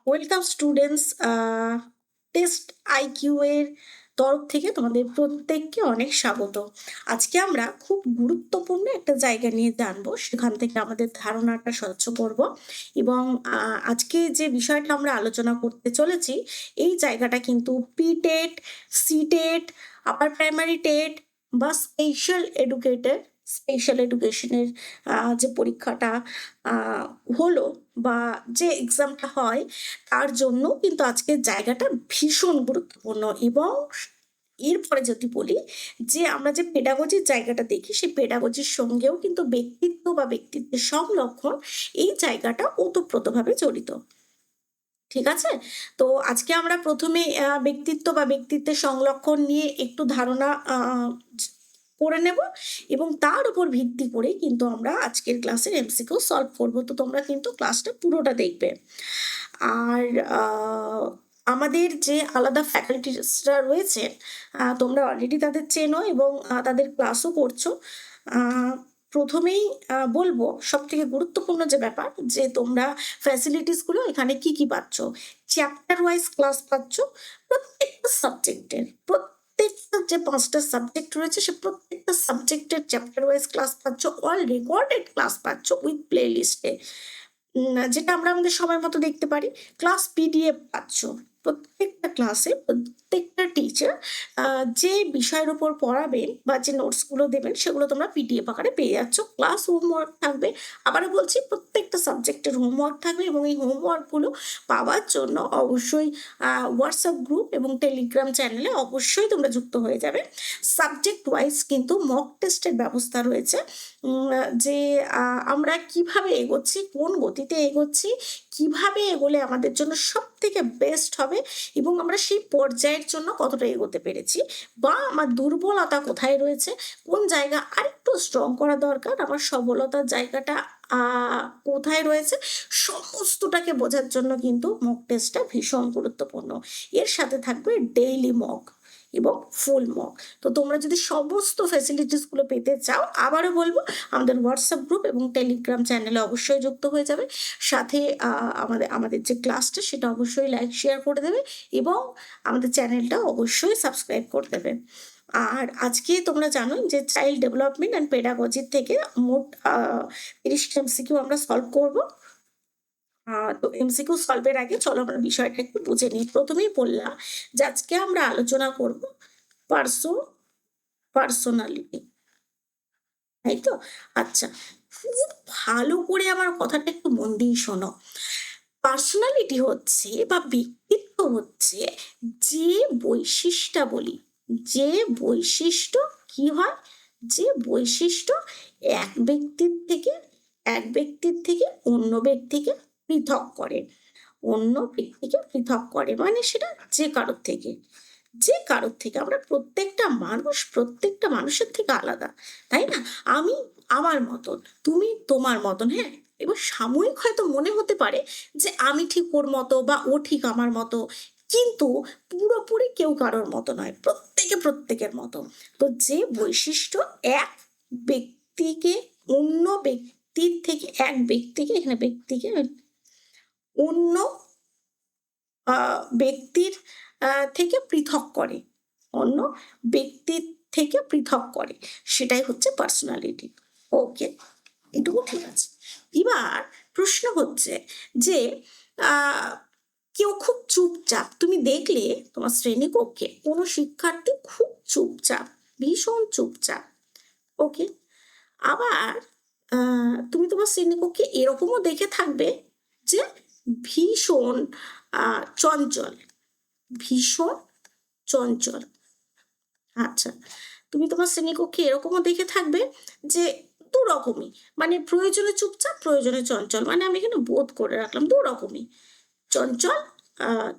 Welcome students. Test IQ এর তরফ থেকে তোমাদের প্রত্যেককে অনেক স্বাগত। আজকে আমরা খুব গুরুত্বপূর্ণ একটা জায়গা নিয়ে জানবো, সেখান থেকে আমাদের ধারণাটা স্বচ্ছ করব এবং আজকে যে বিষয়টা আমরা আলোচনা করতে চলেছি, এই জায়গাটা কিন্তু পিটেট, সিটেট, আপার প্রাইমারি টেট বা স্পেশাল এডুকেশনের যে পরীক্ষাটা হলো বা যে এক্সামটা হয়, তার জন্য কিন্তু আজকের জায়গাটা ভীষণ গুরুত্বপূর্ণ। এবং এরপরে যদি বলি যে আমরা যে পেডাগজির জায়গাটা দেখি, সেই পেডাগজির সঙ্গেও কিন্তু ব্যক্তিত্ব বা ব্যক্তিত্বের সংলক্ষণ, এই জায়গাটা ওতপ্রোতভাবে জড়িত। ঠিক আছে? তো আজকে আমরা প্রথমে ব্যক্তিত্ব বা ব্যক্তিত্বের সংলক্ষণ নিয়ে একটু ধারণা করে নেব এবং তার উপর ভিত্তি করে কিন্তু আমরা আজকের ক্লাসের এমসিকিউ সলভ করব। তো তোমরা কিন্তু ক্লাসটা পুরোটা দেখবে। আর আমাদের যে আলাদা ফ্যাকাল্টিসরা রয়েছে, তোমরা অলরেডি তাদের চেনো এবং তাদের ক্লাসও করছো। প্রথমেই বলবো সব থেকে গুরুত্বপূর্ণ যে ব্যাপার, যে তোমরা ফ্যাসিলিটিসগুলো এখানে কি কি পাচ্ছ। চ্যাপ্টার ওয়াইজ ক্লাস পাচ্ছ প্রত্যেকটা সাবজেক্টের। প্রত্যেকটা যে 5টা সাবজেক্ট রয়েছে, সে প্রত্যেকটা সাবজেক্টের চ্যাপ্টার ওয়াইজ ক্লাস পাচ্ছ, অল রেকর্ডেড ক্লাস পাচ্ছ উইথ প্লে লিস্টে, যেটা আমরা আমাদের সময় মতো দেখতে পারি। ক্লাস পিডিএফ পাচ্ছ। প্রত্যেকটা ক্লাসে প্রত্যেকটা টিচার যে বিষয়ের উপর পড়াবেন বা যে নোটসগুলো দেবেন, সেগুলো তোমরা পিডিএফ আকারে পেয়ে যাচ্ছ। ক্লাস হোমওয়ার্ক থাকবে, আবারও বলছি প্রত্যেকটা সাবজেক্টের হোমওয়ার্ক থাকবে এবং এই হোমওয়ার্কগুলো পাওয়ার জন্য অবশ্যই হোয়াটসঅ্যাপ গ্রুপ এবং টেলিগ্রাম চ্যানেলে অবশ্যই তোমরা যুক্ত হয়ে যাবে। সাবজেক্ট ওয়াইজ কিন্তু মক টেস্টের ব্যবস্থা রয়েছে, যে আমরা কিভাবে এগোচ্ছি, কোন গতিতে এগোচ্ছি, কিভাবে এগোলে আমাদের জন্য সব থেকে বেস্ট হবে এবং আমরা সেই পর্যায়ের জন্য কতটা এগোতে পেরেছি, বা আমার দুর্বলতা কোথায় রয়েছে, কোন জায়গা আরেকটু স্ট্রং করা দরকার, আমার সবলতার জায়গাটা কোথায় রয়েছে, সমস্তটাকে বোঝার জন্য কিন্তু মক টেস্টটা ভীষণ গুরুত্বপূর্ণ। এর সাথে থাকবে ডেইলি মক এবং ফুল মক। তো তোমরা যদি সমস্ত ফ্যাসিলিটিসগুলো পেতে চাও, আবারও বলবো আমাদের হোয়াটসঅ্যাপ গ্রুপ এবং টেলিগ্রাম চ্যানেলে অবশ্যই যুক্ত হয়ে যাবে। সাথে আমাদের যে ক্লাসটা, সেটা অবশ্যই লাইক শেয়ার করে দেবে এবং আমাদের চ্যানেলটা অবশ্যই সাবস্ক্রাইব করে দেবে। আর আজকে তোমরা জানো যে চাইল্ড ডেভেলপমেন্ট অ্যান্ড পেডাগজির থেকে মোট 30টা এমসিকিউ আমরা সলভ করব। তো এমসিকিউ সলভের আগে চলো আমরা বিষয়টা একটু বুঝে নিই। প্রথমেই বললাম যে আজকে আমরা আলোচনা করব পার্সোনালিটি, তাই তো? আচ্ছা, খুব ভালো করে আমার কথাটা একটু মন দিয়ে শোনো। পার্সোনালিটি হচ্ছে বা ব্যক্তিত্ব হচ্ছে যে বৈশিষ্ট্যাবলী, যে বৈশিষ্ট্য কি হয়, যে বৈশিষ্ট্য এক ব্যক্তির থেকে অন্য ব্যক্তিকে পৃথক করে, মানে সেটা যে কারোর থেকে আমরা প্রত্যেকটা মানুষের থেকে আলাদা, তাই না? আমি আমার মতন, তুমি তোমার মতন, হ্যাঁ। এবার সাময়িক হয়তো মনে হতে পারে যে আমি ঠিক ওর মতো বা ও ঠিক আমার মতো, কিন্তু পুরোপুরি কেউ কারোর মতো নয়, প্রত্যেকের মতো। তো যে বৈশিষ্ট্য এক ব্যক্তিকে অন্য ব্যক্তির থেকে, অন্য ব্যক্তির থেকে পৃথক করে, সেটাই হচ্ছে পার্সোনালিটি। ওকে, এটুকু ঠিক আছে। এবার প্রশ্ন হচ্ছে যে কেউ খুব চুপচাপ, তুমি দেখলে তোমার শ্রেণীকক্ষে কোনো শিক্ষার্থী খুব চুপচাপ, ভীষণ চুপচাপ, ওকে। আবার তুমি তোমার শ্রেণীকক্ষে এরকমও দেখে থাকবে যে ভীষণ চঞ্চল। আচ্ছা, তুমি তোমার শ্রেণীকক্ষে এরকমও দেখে থাকবে যে দু রকমই, মানে প্রয়োজনে চুপচাপ, প্রয়োজনে চঞ্চল, মানে আমি এখানে বোধ করে রাখলাম দু রকমই, চঞ্চল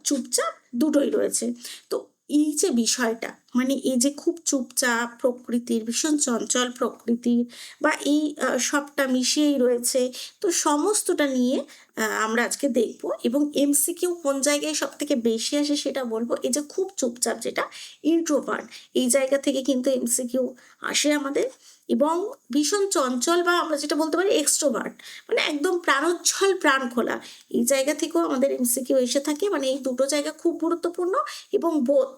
চুপচাপ দুটোই রয়েছে। তো এই যে বিষয়টা, মানে এই যে খুব চুপচাপ প্রকৃতির, ভীষণ চঞ্চল প্রকৃতির, বা এই সবটা মিশিয়েই রয়েছে। তো সমস্তটা নিয়ে আমরা আজকে দেখব, এবং এমসিকিউ কোন জায়গায় সব থেকে বেশি আসে সেটা বলবো। এই যে খুব চুপচাপ, যেটা ইন্ট্রোভার্ট, এই জায়গা থেকে কিন্তু এমসিকিউ আসে আমাদের। এবং ভীষণ চঞ্চল, বা আমরা যেটা বলতে পারি এক্সট্রোভার্ট, মানে একদম প্রাণোচ্ছল, প্রাণ খোলা, এই জায়গা থেকেও আমাদের এমসিকিউ এসে থাকে। মানে এই দুটো জায়গা খুব গুরুত্বপূর্ণ। এবং বোথ,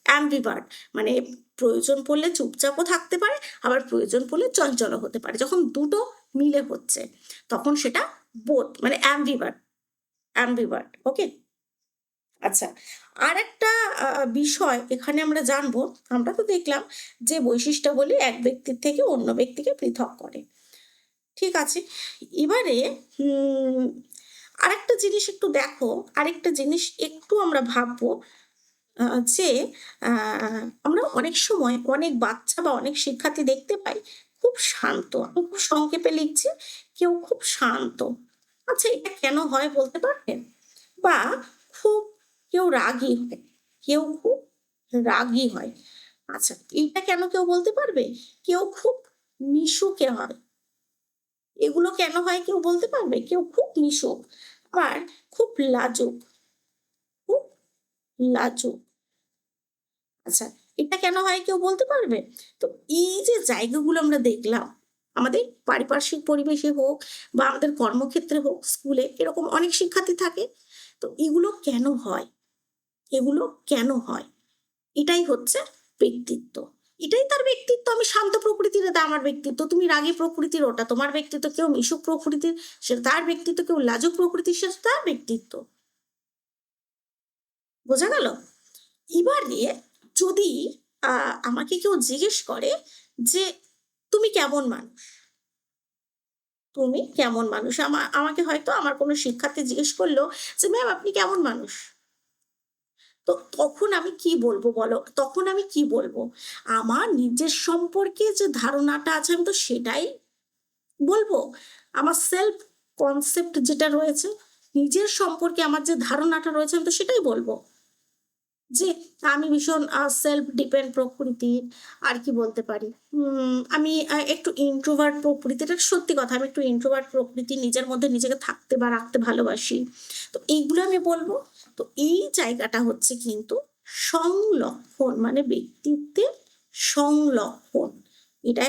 অ্যাম্বিভার্ট, মানে প্রয়োজন পড়লে চুপচাপও থাকতে পারে, আবার প্রয়োজন পড়লে চঞ্চলও হতে পারে। যখন দুটো মিলে হচ্ছে তখন সেটা বোথ, মানে অ্যাম্বিভার্ট। অ্যাম্বিভার্ট, ওকে। আচ্ছা, আর একটা বিষয় এখানে আমরা জানবো। আমরা তো দেখলাম যে বৈশিষ্ট্যাবলী এক ব্যক্তির থেকে অন্য ব্যক্তিকে পৃথক করে, ঠিক আছে। এবারে আরেকটা জিনিস একটু দেখো, আরেকটা জিনিস একটু আমরা ভাববো, যে আমরা অনেক সময় অনেক বাচ্চা বা অনেক শিক্ষার্থী দেখতে পাই খুব শান্ত। আমি খুব সংক্ষেপে লিখছি, কেউ খুব শান্ত। আচ্ছা, এটা কেন হয় বলতে পারবেন? বা খুব কেউ রাগী হয়, কেউ খুব রাগী হয়। আচ্ছা, এইটা কেন কেউ বলতে পারবে? কেউ খুব মিশুকে হয়। এগুলো কেন হয় কেউ বলতে পারবে? কেউ খুব মিশুক, আবার খুব লাজুক, খুব লাজুক। আচ্ছা, এটা কেন হয় কেউ বলতে পারবে? তো এই যে জায়গাগুলো আমরা দেখলাম, আমাদের পারিপার্শ্বিক পরিবেশে হোক বা আমাদের কর্মক্ষেত্রে হোক, স্কুলে এরকম অনেক শিক্ষার্থী থাকে। তো এগুলো কেন হয়? এগুলো কেন হয়? এটাই হচ্ছে ব্যক্তিত্ব। এটাই তার ব্যক্তিত্ব। আমি শান্ত প্রকৃতির, এটা আমার ব্যক্তিত্ব। তুমি রাগী প্রকৃতির, ওটা তোমার ব্যক্তিত্ব। কেউ মিশুক প্রকৃতির, সেটা তার ব্যক্তিত্ব। কেউ লাজুক প্রকৃতির, সেটা তার ব্যক্তিত্ব। বোঝা গেল? এবারে যদি আমাকে কেউ জিজ্ঞেস করে যে তুমি কেমন মানুষ, তুমি কেমন মানুষ, আমাকে হয়তো আমার কোনো শিক্ষার্থী জিজ্ঞেস করলো যে ম্যাম আপনি কেমন মানুষ, তো তখন আমি কি বলবো বলো? তখন আমি কি বলবো? আমার নিজের সম্পর্কে যে ধারণাটা আছে আমি তো সেটাই বলবো। আমার সেলফ কনসেপ্ট যেটা রয়েছে, নিজের সম্পর্কে আমার যে ধারণাটা রয়েছে আমি তো সেটাই বলবো। যে আমি ভীষণ সেলফ ডিপেন্ড প্রকৃতির। আর কি বলতে পারি, আমি একটু ইন্ট্রোভার্ট প্রকৃতির। এটা সত্যি কথা, আমি একটু ইন্ট্রোভার্ট প্রকৃতি, নিজের মধ্যে নিজেকে থাকতে বা রাখতে ভালোবাসি। তো এইগুলো আমি বলবো। তো এই জায়গাটা হচ্ছে কিন্তু সংলক্ষণ, মানে ব্যক্তিত্বের সংলক্ষণ। এটা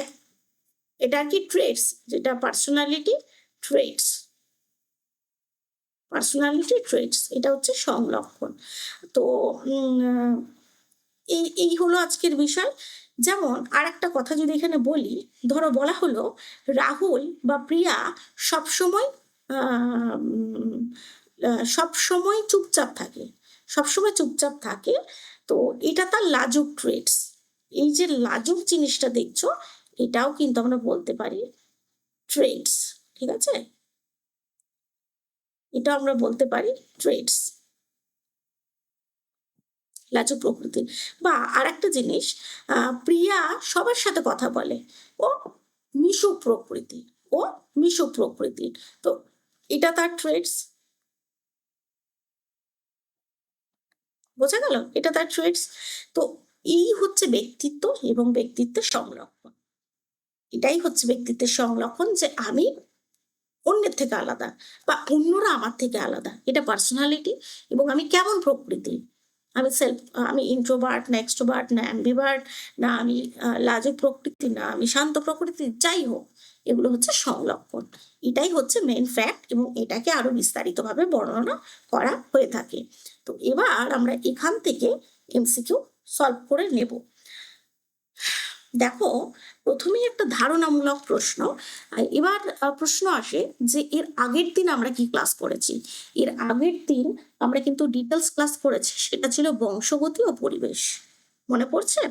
এটা কি ট্রেটস, যেটা পার্সোনালিটি ট্রেটস, পার্সোনালিটি ট্রেটস, এটা হচ্ছে সংলক্ষণ। তো এই হলো আজকের বিষয়। যেমন আর একটা কথা যদি এখানে বলি, ধরো বলা হলো রাহুল বা প্রিয়া সবসময় সবসময় চুপচাপ থাকে, সবসময় চুপচাপ থাকে। তো এটা তার লাজুক ট্রেটস। এই যে লাজুক জিনিসটা দেখছো, এটাও কিন্তু আমরা বলতে পারি ট্রেটস, ঠিক আছে। এটা আমরা বলতে পারি ট্রেটস, লাজুক প্রকৃতির। বা আর একটা জিনিস, প্রিয়া সবার সাথে কথা বলে, ও মিশুক প্রকৃতি, ও মিশুক প্রকৃতির। তো এটা তার ট্রেটস। বোঝা গেল? এটা তার ট্রেটস। তো এই হচ্ছে ব্যক্তিত্ব এবং ব্যক্তিত্বের সংলক্ষণ। এটাই হচ্ছে ব্যক্তিত্বের সংলক্ষণ, যে আমি অন্যের থেকে আলাদা বা অন্যরা আমার থেকে আলাদা। এটা পার্সোনালিটি। এবং আমি কেমন প্রকৃতি, আমি সেলফ, আমি ইন্ট্রোভার্ট না এক্সট্রোভার্ট না অ্যাম্বিভার্ট, না আমি লাজুক প্রকৃতি, না আমি শান্ত প্রকৃতি, যাই হোক, এগুলো হচ্ছে সংলক্ষণ। এটাই হচ্ছে মেন ফ্যাক্ট, এবং এটাকে আরো বিস্তারিতভাবে বর্ণনা করা হয়ে থাকে। তো এবার আমরা এখান থেকে এমসিকিউ সলভ করে নেব। দেখো, প্রথমেই একটা ধারণামূলক প্রশ্ন। এবার প্রশ্ন আসে যে এর আগের দিন আমরা কি ক্লাস করেছি। এর আগের দিন আমরা কিন্তু ডিটেলস ক্লাস করেছি, সেটা ছিল বংশগতি ও পরিবেশ। মনে পড়ছে?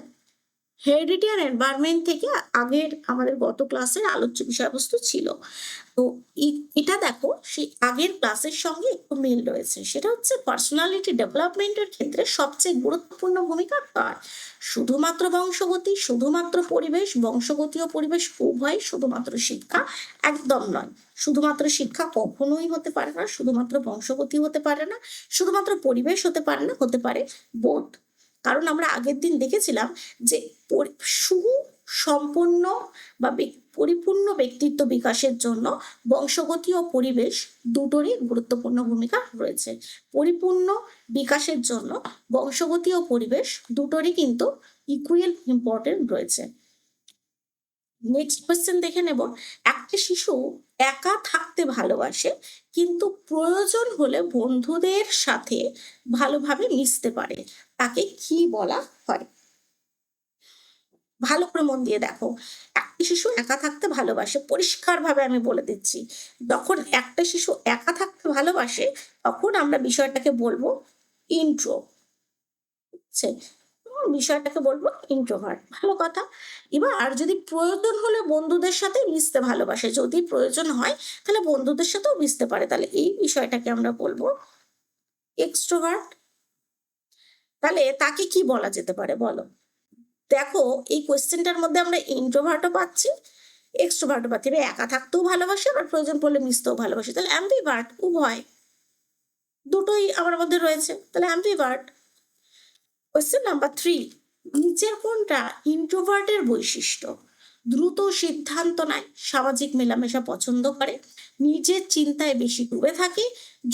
হেরিডিটি আর এনভায়রনমেন্ট থেকে আগের আমাদের গত ক্লাসের আলোচ্য বিষয়বস্তু ছিল। তো এটা দেখো, সেই আগের ক্লাসের সঙ্গে একটু মিল রয়েছে। সেটা হচ্ছে পার্সোনালিটি ডেভেলপমেন্টের ক্ষেত্রে সবচেয়ে গুরুত্বপূর্ণ ভূমিকা কার? শুধুমাত্র বংশগতি, শুধুমাত্র পরিবেশ? বংশগতি ও পরিবেশ উভয়, শুধুমাত্র শিক্ষা? একদম নয়। শুধুমাত্র শিক্ষা কখনোই হতে পারে না, শুধুমাত্র বংশগতি হতে পারে না, শুধুমাত্র পরিবেশ হতে পারে না, হতে পারে বোধ। কারণ আমরা আগের দিন দেখেছিলাম যে সুসম্পন্ন বা পরিপূর্ণ ব্যক্তিত্ব বিকাশের জন্য বংশগতি ও পরিবেশ দুটোরই গুরুত্বপূর্ণ ভূমিকা রয়েছে। পরিপূর্ণ বিকাশের জন্য বংশগতি ও পরিবেশ দুটোরই কিন্তু ইকুয়াল ইম্পর্টেন্ট রয়েছে। নেক্সট কোয়েশ্চেন দেখে নেব। একটা শিশু একা থাকতে ভালোবাসে, কিন্তু প্রয়োজন হলে বন্ধুদের সাথে ভালোভাবে মিশতে পারে, তাকে কি বলা হয়? ভালো করে মন দিয়ে দেখো। একটা শিশু একা থাকতে ভালোবাসে, পরিষ্কারভাবে আমি বলে দিচ্ছি, যখন একটা শিশু একা থাকতে ভালোবাসে তখন আমরা বিষয়টাকে বলবো ইন্ট্রো, বিষয়টাকে বলবো ইন্ট্রোভার্ট। ভালো কথা। এবার যদি প্রয়োজন হলে বন্ধুদের সাথে মিশতে ভালোবাসে, যদি প্রয়োজন হয় তাহলে বন্ধুদের সাথেও মিশতে পারে, তাহলে এই বিষয়টাকে আমরা বলবো এক্সট্রোভার্ট। তাহলে তাকে কি বলা যেতে পারে বলো? দেখো এই কোয়েশ্চেনটার মধ্যে আমরা ইন্ট্রোভার্টও পাচ্ছি, এক্সট্রোভার্টও পাচ্ছি। এবার একা থাকতেও ভালোবাসে, আবার প্রয়োজন পড়লে মিশতেও ভালোবাসে, তাহলে অ্যাম্বিভার্ট, উভয় দুটোই আমার মধ্যে রয়েছে, তাহলে অ্যাম্বিভার্ট। কোয়েশ্চেন নাম্বার 3, নিচের কোনটা ইন্ট্রোভার্টের বৈশিষ্ট্য? দ্রুত সিদ্ধান্ত নেয়, সামাজিক মেলামেশা পছন্দ করে, নিজের চিন্তায় বেশি ডুবে থাকে,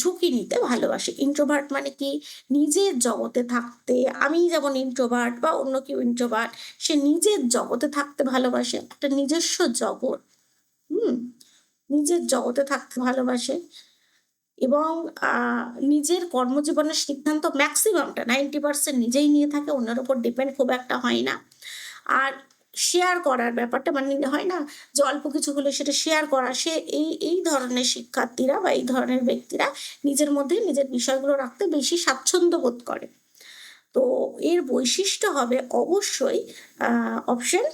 ঝুঁকি নিতে ভালোবাসে। ইন্ট্রোভার্ট মানে কি? নিজের জগতে থাকতে, আমি যেমন ইন্ট্রোভার্ট বা অন্য কেউ ইন্ট্রোভার্ট, সে নিজের জগতে থাকতে ভালোবাসে, একটা নিজস্ব জগৎ, নিজের জগতে থাকতে ভালোবাসে এবং নিজের কর্মজীবনের সিদ্ধান্ত ম্যাক্সিমামটা 90% নিজেই নিয়ে থাকে, অন্যের উপর ডিপেন্ড খুব একটা হয় না। আর শেয়ার করার ব্যাপারটা মানে হয় না যে অল্প কিছু হলে সেটা শেয়ার করা, সে এই ধরনের শিক্ষার্থীরা বা এই ধরনের ব্যক্তিরা নিজের মধ্যে নিজের বিষয়গুলো রাখতে বেশি স্বাচ্ছন্দ্য বোধ করে। তো এর বৈশিষ্ট্য হবে অবশ্যই অপশন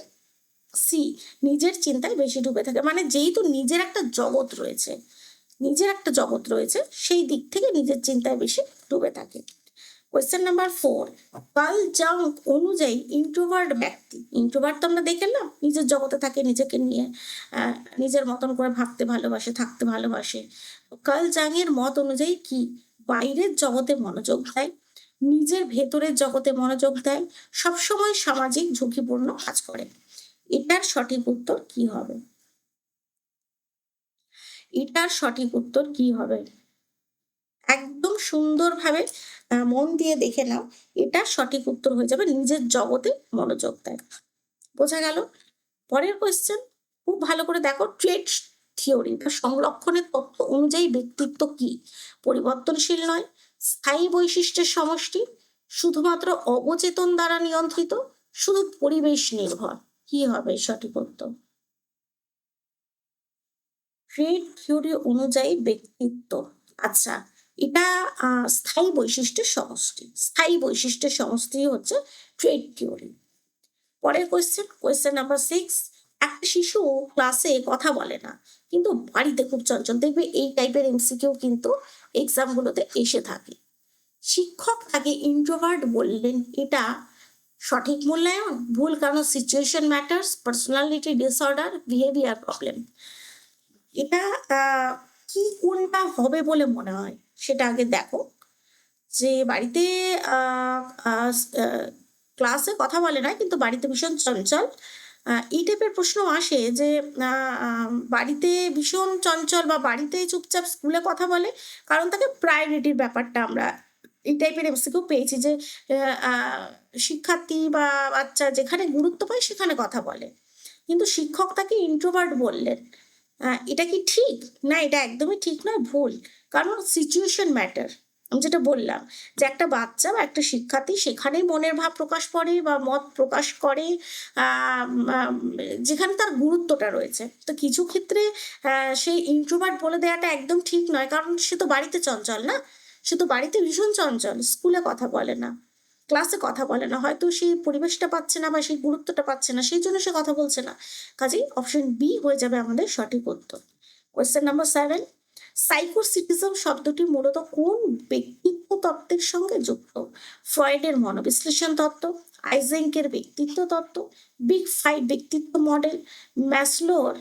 সি, নিজের চিন্তায় বেশি ডুবে থাকে। মানে যেহেতু নিজের একটা জগৎ রয়েছে, সেই দিক থেকে নিজের চিন্তায় বেশি ডুবে থাকে। কোয়েশ্চেন নাম্বার 4, কার্ল জাং অনুযায়ী ইন্ট্রোভার্ট ব্যক্তি, ইন্ট্রোভার্ট তো আমরা দেখলাম নিজের জগতে থাকে, নিজেকে নিয়ে নিজের মতন করে ভাবতে ভালোবাসে, থাকতে ভালোবাসে। কার্ল জাং এর মত অনুযায়ী কি? বাইরের জগতে মনোযোগ দেয়, নিজের ভেতরের জগতে মনোযোগ দেয়, সবসময় সামাজিক ঝুঁকিপূর্ণ কাজ করে। এটার সঠিক উত্তর কি হবে? একদম সুন্দরভাবে মন দিয়ে দেখে নাও, এটা সঠিক উত্তর হয়ে যাবে নিজের জগতে মনোযোগ দেয়। বোঝা গেল? পরের কোয়েশ্চেন খুব ভালো করে দেখো। ট্রেট থিওরি বা সংরক্ষণের তত্ত্ব অনুযায়ী ব্যক্তিত্ব কি? পরিবর্তনশীল নয়, স্থায়ী বৈশিষ্ট্যের সমষ্টি, শুধুমাত্র অবচেতন দ্বারা নিয়ন্ত্রিত, শুধু পরিবেশ নির্ভর। কি হবে সঠিক উত্তর? ট্রেট থিওরি অনুযায়ী ব্যক্তিত্ব, আচ্ছা, এটা স্থায়ী বৈশিষ্ট্যের সমষ্টি হচ্ছে ট্রেট থিওরি। পরের কোয়েশ্চেন নাম্বার 6, একটা শিশু ক্লাসে কথা বলে না কিন্তু বাড়িতে খুব চঞ্চল। দেখবে এই টাইপের এমসিকিউ কিন্তু এক্সামগুলোতে এসে থাকে। শিক্ষক তাকে ইন্ট্রোভার্ট বললেন, এটা সঠিক মূল্যায়ন, ভুল? কারণ situation matters, personality disorder, behaviour problem. এটা কি কোনটা হবে বলে মনে হয় সেটা আগে দেখো। যে বাড়িতে ক্লাসে কথা বলে না কিন্তু বাড়িতে ভীষণ চঞ্চল, এই টাইপের প্রশ্ন আসে যে বাড়িতে ভীষণ চঞ্চল বা বাড়িতে চুপচাপ, স্কুলে কথা বলে, কারণ তাকে প্রায়োরিটির ব্যাপারটা আমরা এই টাইপের এমসিকিউ পেয়েছি যে শিক্ষার্থী বা বাচ্চা যেখানে গুরুত্ব পায় সেখানে কথা বলে, কিন্তু শিক্ষক তাকে ইন্ট্রোভার্ট বললেন। এটা কি ঠিক? না, এটা একদমই ঠিক নয়, ভুল। কারণ সিচুয়েশন ম্যাটার, আমি যেটা বললাম যে একটা বাচ্চা বা একটা শিক্ষার্থী সেখানেই মনের ভাব প্রকাশ করে বা মত প্রকাশ করে যেখানে তার গুরুত্বটা রয়েছে। তো কিছু ক্ষেত্রে সেই ইন্ট্রোভার্ট বলে দেওয়াটা একদম ঠিক নয়, কারণ সে তো বাড়িতে চঞ্চল না, সে তো বাড়িতে ভীষণ চঞ্চল, স্কুলে কথা বলে না, ক্লাসে কথা বলে না, হয়তো সেই পরিবেশটা পাচ্ছে না বা সেই গুরুত্বটা পাচ্ছে না, সেই জন্য সে কথা বলছে না। কাজেই অপশন বি হয়ে যাবে আমাদের সঠিক উত্তর। কোয়েশ্চেন নাম্বার 7, সাইকোসিটিজম শব্দটি মূলত কোন ব্যক্তিত্ব তত্ত্বের সঙ্গে যুক্ত? ফ্রয়েডের মনোবিশ্লেষণ তত্ত্ব, আইজেঙ্কের ব্যক্তিত্ব তত্ত্ব, বিগ 5 ব্যক্তিত্ব মডেল, ম্যাসলোর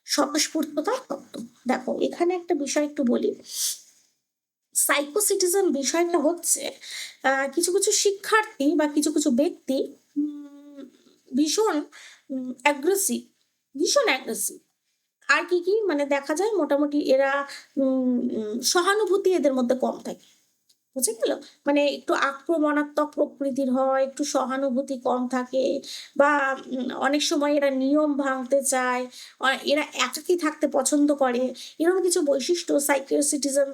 স্বতঃস্ফূর্ততা তত্ত্ব। দেখো এখানে একটা বিষয় একটু বলি, সাইকোসিটিজম বিষয়টা হচ্ছে কিছু কিছু শিক্ষার্থী বা কিছু কিছু ব্যক্তি ভীষণ অ্যাগ্রেসিভ, ভীষণ অ্যাগ্রেসিভ। আর কি কি মানে দেখা যায় মোটামুটি এরা সহানুভূতি এদের মধ্যে কম থাকে। বুঝে গেল? মানে একটু আক্রমণাত্মক প্রকৃতির হয়, একটু সহানুভূতি কম থাকে বা অনেক সময় এরা নিয়ম ভাঙতে চায়, এরা একাকী থাকতে পছন্দ করে। এরকম কিছু বৈশিষ্ট্য সাইকিয়াট্রিজম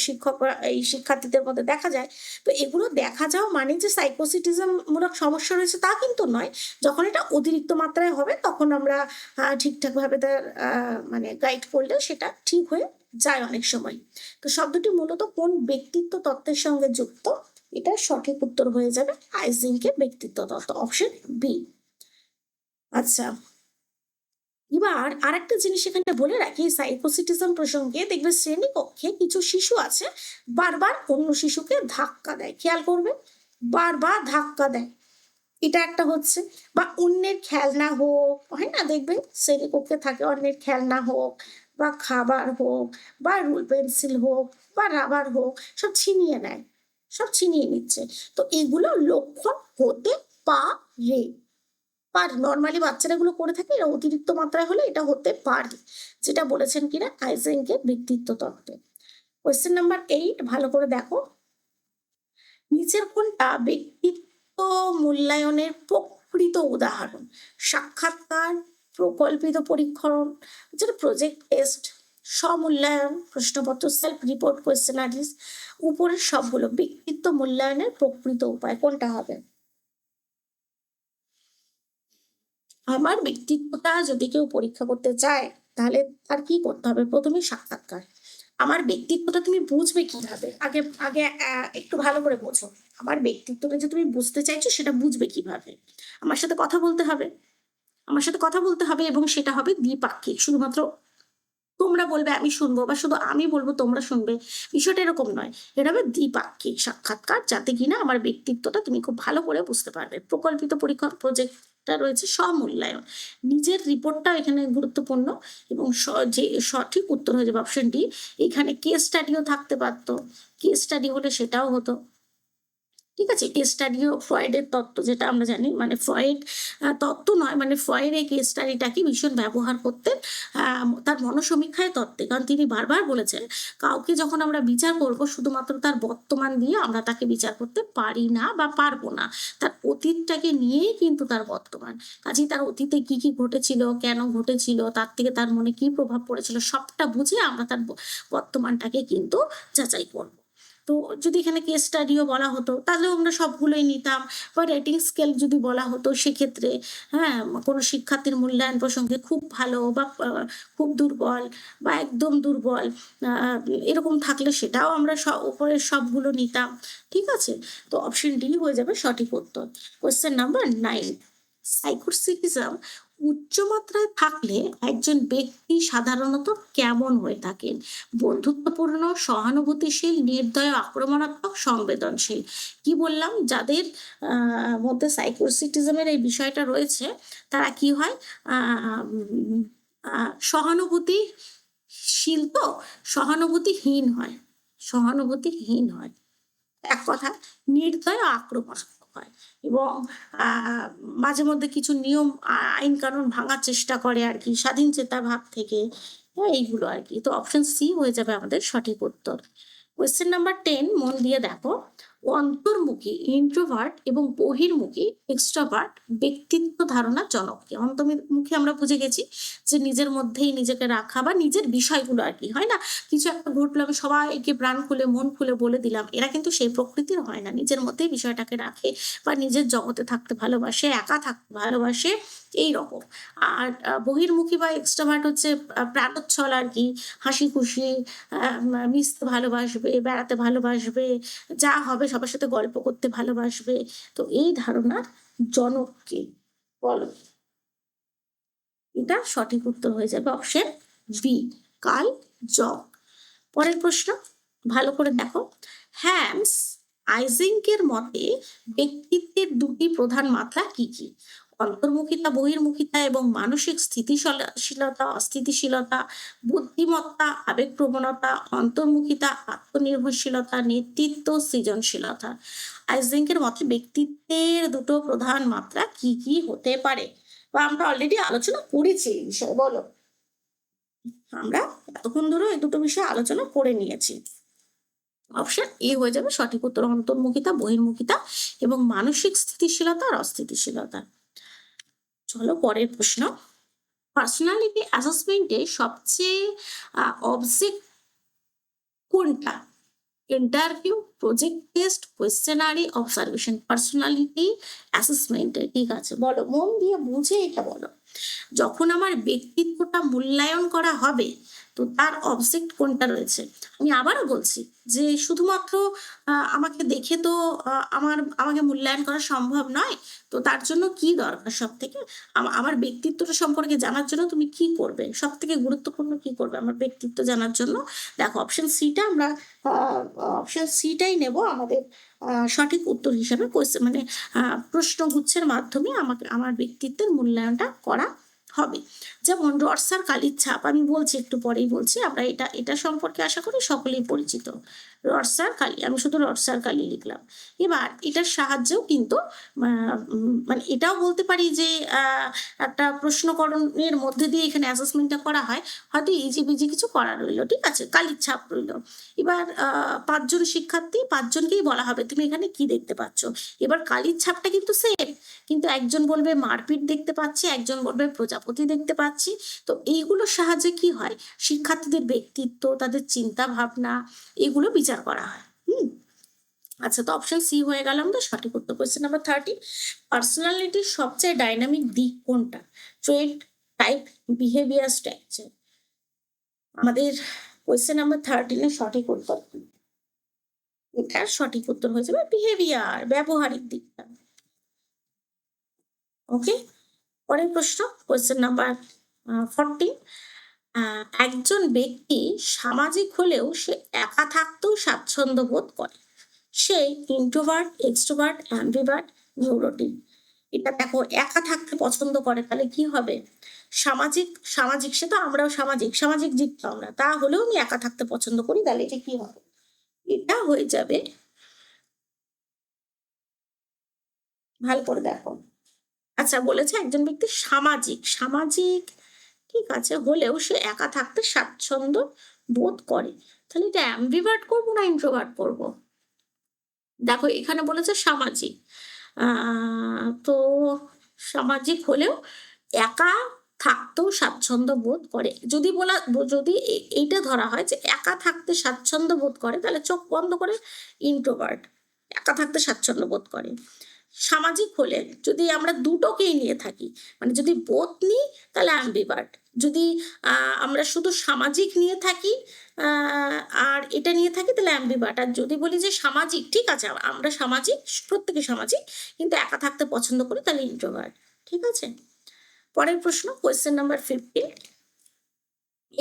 শিক্ষকরা এই শিক্ষার্থীদের মধ্যে দেখা যায়। তো এগুলো দেখা যাওয়া মানে যে সাইকোসিটিজম মূলক সমস্যা রয়েছে তা কিন্তু নয়। যখন এটা অতিরিক্ত মাত্রায় হবে তখন আমরা ঠিকঠাকভাবে তার মানে গাইড করলে সেটা ঠিক হয়ে যায় অনেক সময়। তো শব্দটি মূলত কোন ব্যক্তিত্ব তত্ত্বের সঙ্গে যুক্ত? এটার সঠিক উত্তর হয়ে যাবে আইজেনকের ব্যক্তিত্ব তত্ত্ব, অপশন বি। আচ্ছা, এবার আরেকটা জিনিস এখানে বলে রাখি সাইকোসিটিজম প্রসঙ্গে, দেখবে শ্রেণীকক্ষে কিছু শিশু আছে বারবার অন্য শিশুকে ধাক্কা দেয়, খেয়াল করবে বারবার ধাক্কা দেয়, এটা একটা হচ্ছে। বা অন্যের খেলনা হোক, হয় না দেখবে শ্রেণীকক্ষে থাকে অন্যের খেলনা হোক বা খাবার হোক বা রুল পেন্সিল হোক বা রাবার হোক, সব ছিনিয়ে নেয়, সব ছিনিয়ে নিচ্ছে। তো এগুলো লক্ষণ হতে পারে, নর্মালি বাচ্চারা এগুলো করে থাকে, এরা অতিরিক্ত মাত্রায় হলে এটা হতে পারে, যেটা বলেছেন কিনা আইজেনকের ব্যক্তিত্ব তত্ত্বে। কোয়েশ্চেন নাম্বার 8 ভালো করে দেখো, নিচের কোনটা ব্যক্তিত্ব মূল্যায়নের প্রকৃত উদাহরণ? সাক্ষাৎকার, প্রকল্পিত পরীক্ষণ, যেটা প্রজেক্ট টেস্ট, স্বমূল্যায়ন, প্রশ্নপত্র, সেলফ রিপোর্ট, কোয়েশ্চেনারিজ। উপরের সবগুলো ব্যক্তিত্ব মূল্যায়নের প্রকৃত উপায় কোনটা হবে? আমার ব্যক্তিত্বটা যদি কেউ পরীক্ষা করতে চায় তাহলে তার কি করতে হবে? প্রথমে সাক্ষাৎকার। আমার ব্যক্তিত্বটা তুমি বুঝবে কিভাবে? আগে আগে একটু ভালো করে বোঝো। আমার ব্যক্তিত্বটা যে তুমি বুঝতে চাইছো সেটা বুঝবে কিভাবে? আমার সাথে কথা বলতে হবে। আমার সাথে কথা বলতে হবে এবং সেটা হবে দ্বিপাক্ষিক। শুধুমাত্র তোমরা বলবে আমি শুনবো বা শুধু আমি বলবো তোমরা শুনবে, বিষয়টা এরকম নয়। এটা হবে দ্বিপাক্ষিক সাক্ষাৎকার, যাতে কিনা আমার ব্যক্তিত্বটা তুমি খুব ভালো করে বুঝতে পারবে। প্রকল্পিত পরীক্ষা প্রজেক্টটা রয়েছে স্বমূল্যায়ন, নিজের রিপোর্টটাও এখানে গুরুত্বপূর্ণ এবং যে সঠিক উত্তর হয়ে যাবে অপশন ডি। এখানে কেস স্টাডিও থাকতে পারতো, কেস স্টাডি হলে সেটাও হতো। ঠিক আছে? কেস স্টাডিও ফ্রয়েডের তত্ত্ব যেটা আমরা জানি, মানে ফ্রয়েড তত্ত্ব নয়, মানে ফ্রয়েড এই কেস স্টাডিটাকে ভীষণ ব্যবহার করতেন তার মনোসমীক্ষায় তত্ত্বে। কারণ তিনি বারবার বলেছেন, কাউকে যখন আমরা বিচার করব শুধুমাত্র তার বর্তমান দিয়ে আমরা তাকে বিচার করতে পারি না বা পারবো না। তার অতীতটাকে নিয়েই কিন্তু তার বর্তমান। কাজেই তার অতীতে কি, কি ঘটেছিল, কেন ঘটেছিল, তার থেকে তার মনে কি প্রভাব পড়েছিল সবটা বুঝে আমরা তার বর্তমানটাকে কিন্তু যাচাই করব। তো যদি এখানে কেস স্টাডিও বলা হতো তাহলেও আমরা সবগুলোই নিতাম। বা রেটিং স্কেল যদি বলা হতো সেক্ষেত্রে, হ্যাঁ, কোনো শিক্ষার্থীর মূল্যায়ন প্রসঙ্গে খুব ভালো বা খুব দুর্বল বা একদম দুর্বল, এরকম থাকলে সেটাও আমরা উপরের সবগুলো নিতাম। ঠিক আছে? তো অপশন ডি হয়ে যাবে সঠিক উত্তর। কোয়েশ্চেন নাম্বার 9, সাইকোসিটিজম উচ্চ মাত্রায় থাকলে একজন ব্যক্তি সাধারণত কেমন হয়ে থাকেন? বন্ধুত্বপূর্ণ, সহানুভূতিশীল, নির্দয়, আক্রমণাত্মক, সংবেদনশীল। কি বললাম? যাদের মধ্যে সাইকোসিটিজমের এই বিষয়টা রয়েছে তারা কি হয়? সহানুভূতিশীল তো সহানুভূতিহীন হয়, সহানুভূতিহীন হয়। এক কথা নির্দয় ও আক্রমণাত্মক হয় এবং মাঝে মধ্যে কিছু নিয়ম আইন কানুন ভাঙার চেষ্টা করে আর কি, স্বাধীন চেতা ভাব থেকে। এইগুলো আর কি। তো অপশন সি হয়ে যাবে আমাদের সঠিক উত্তর। কোয়েশ্চেন নাম্বার 10 মন দিয়ে দেখো, অন্তর্মুখী ইন্ট্রোভার্ট এবং বহির্মুখী এক্সট্রাভার্ট ব্যক্তিত্ব ধারণার জনক কে? অন্তর্মুখী আমরা বুঝে গেছি যে নিজের মধ্যেই নিজেকে রাখা বা নিজের বিষয়গুলো আর কি, হয় না? কিছু একটা ঘটলো আমি সবাইকে প্রাণ খুলে মন খুলে বলে দিলাম, এরা কিন্তু সেই প্রকৃতির হয় না, নিজের মধ্যেই বিষয়টাকে রাখে বা নিজের জগতে থাকতে ভালোবাসে, একা থাকতে ভালোবাসে, এই রকম। আর বহির্মুখী বা এক্সট্রাভার্ট হচ্ছে প্রাণোচ্ছল আর কি, হাসি খুশি, মিশতে ভালোবাসবে, বেড়াতে ভালোবাসবে, যা হবে সবার সাথে গল্প করতে ভালোবাসবে। তো এই ধারণার জনক কে? বলো। এটা সঠিক উত্তর হয়ে যাবে অপশন বি, কার্ল জং। পরের প্রশ্ন ভালো করে দেখো, হ্যামস আইজেঙ্কের মতে ব্যক্তিত্বের দুটি প্রধান মাত্রা কি কি? অন্তর্মুখিতা, বহির্মুখিতা এবং মানসিক স্থিতিশীলতা, অস্থিতিশীলতা, বুদ্ধিমত্তা, আবেগপ্রবণতা, অন্তর্মুখিতা, আত্মনির্ভরশীলতা, নেতৃত্ব, সৃজনশীলতা। আইজেঙ্কের মতে ব্যক্তিত্বের দুটো প্রধান মাত্রা কি কি হতে পারে, বা আমরা অলরেডি আলোচনা করেছি এই বিষয়ে। বলো, আমরা এতক্ষণ ধরে এই দুটো বিষয়ে আলোচনা করে নিয়েছি। অপশন এ হয়ে যাবে সঠিক উত্তর, অন্তর্মুখিতা, বহির্মুখিতা এবং মানসিক স্থিতিশীলতা আর অস্থিতিশীলতা। চলো পরের প্রশ্ন। পার্সোনালিটি অ্যাসেসমেন্টে সবচেয়ে অবজেক্ট কোনটা? Interview, project test, questionnaire, observation. Personality অ্যাসেসমেন্টে, ঠিক আছে, বলো, মন দিয়ে বুঝে এটা বলো। যখন আমার ব্যক্তিত্বটা মূল্যায়ন করা হবে, তো তার অবজেক্ট কোনটা রয়েছে? আমি আবারও বলছি যে শুধুমাত্র আমাকে দেখে তো আমাকে মূল্যায়ন করা সম্ভব নয়। তো তার জন্য কি দরকার? সব থেকে আমার ব্যক্তিত্বটা সম্পর্কে জানার জন্য তুমি কি করবে? সব থেকে গুরুত্বপূর্ণ কি করবে আমার ব্যক্তিত্ব জানার জন্য? দেখো, অপশন সিটা আমরা অপশন সিটাই নেব আমাদের সঠিক উত্তর হিসাবে। মানে প্রশ্নগুচ্ছের মাধ্যমে আমার ব্যক্তিত্বের মূল্যায়নটা করা হবে। যেমন রর্সার কালির ছাপ, আমি বলছি, একটু পরেই বলছি, আমরা এটা সম্পর্কে আশা করি সকলেই পরিচিত। রর্সার কালি, আমি শুধু রর্সার কালি লিখলাম। এবার এটার সাহায্যেও কিন্তু মানে এটাও বলতে পারি যে একটা প্রশ্নকরণের মধ্যে দিয়ে এখানে অ্যাসেসমেন্টটা করা হয়, হয়তো ইজি বিজি কিছু করা রইলো, ঠিক আছে, কালির ছাপ রইলো। এবার 5 জন শিক্ষার্থী, 5 জনকেই বলা হবে তুমি এখানে কি দেখতে পাচ্ছ। এবার কালির ছাপটা কিন্তু সেম, কিন্তু একজন বলবে মারপিট দেখতে পাচ্ছি, একজন বলবে প্রজাপতি দেখতে পাচ্ছি। তো এইগুলোর সাহায্যে কি হয়, শিক্ষার্থীদের ব্যক্তিত্ব, তাদের চিন্তা ভাবনা, এগুলো বিচার করা হয়। আচ্ছা, তো অপশন সি হয়ে গেল আমাদের সঠিক উত্তর। কোয়েশ্চেন নাম্বার 30, পার্সোনালিটির সবচেয়ে ডাইনামিক দিক কোনটা? ট্রেট, টাইপ, বিহেভিয়ার, স্ট্রাকচার। আমাদের কোয়েশ্চেন নাম্বার 13 এর সঠিক উত্তর, এটার সঠিক উত্তর হয়ে যাবে বিহেভিয়ার, ব্যবহারিক দিকটা। ওকে, পরের প্রশ্ন, কোয়েশ্চেন নাম্বার 14, একজন ব্যক্তি সামাজিক হলেও সে একা থাকতেও স্বাচ্ছন্দ্য বোধ করে। সে ইন্ট্রোভার্ট, এক্সট্রোভার্ট, অ্যাম্বিভার্ট, নিউরোটিক। এটা দেখো, একা থাকতে পছন্দ করে, তাহলে কি হবে? সামাজিক সে তো আমরাও সামাজিক জীব তো আমরা, তা হলেও আমি একা থাকতে পছন্দ করি, তাহলে এটা কি হবে? এটা হয়ে যাবে, ভালো করে দেখো। আচ্ছা, বলেছে একজন ব্যক্তি সামাজিক, ঠিক আছে, হলেও সে একা থাকতে স্বাচ্ছন্দ্য বোধ করে, তাহলে এটা অ্যাম্বিভার্ট করবো না ইন্ট্রোভার্ট করবো? দেখো, এখানে বলেছে সামাজিক, তো সামাজিক হলেও একা থাকতেও স্বাচ্ছন্দ্য বোধ করে। যদি এইটা ধরা হয় যে একা থাকতে স্বাচ্ছন্দ্য বোধ করে, তাহলে চোখ বন্ধ করে ইন্ট্রোভার্ট, একা থাকতে স্বাচ্ছন্দ্য বোধ করে। সামাজিক হলে যদি আমরা দুটোকেই নিয়ে থাকি, মানে যদি বোধ নিই তাহলে অ্যাম্বিভার্ট, যদি আমরা শুধু সামাজিক নিয়ে থাকি আর এটা নিয়ে থাকি তাহলে অ্যাম্বিভার্ট। আর যদি বলি যে সামাজিক, ঠিক আছে, আমরা সামাজিক, প্রত্যেকে সামাজিক, কিন্তু একা থাকতে পছন্দ করি, তাহলে ইন্ট্রোভার্ট, ঠিক আছে। পরের প্রশ্ন, কোয়েশ্চেন নাম্বার 15,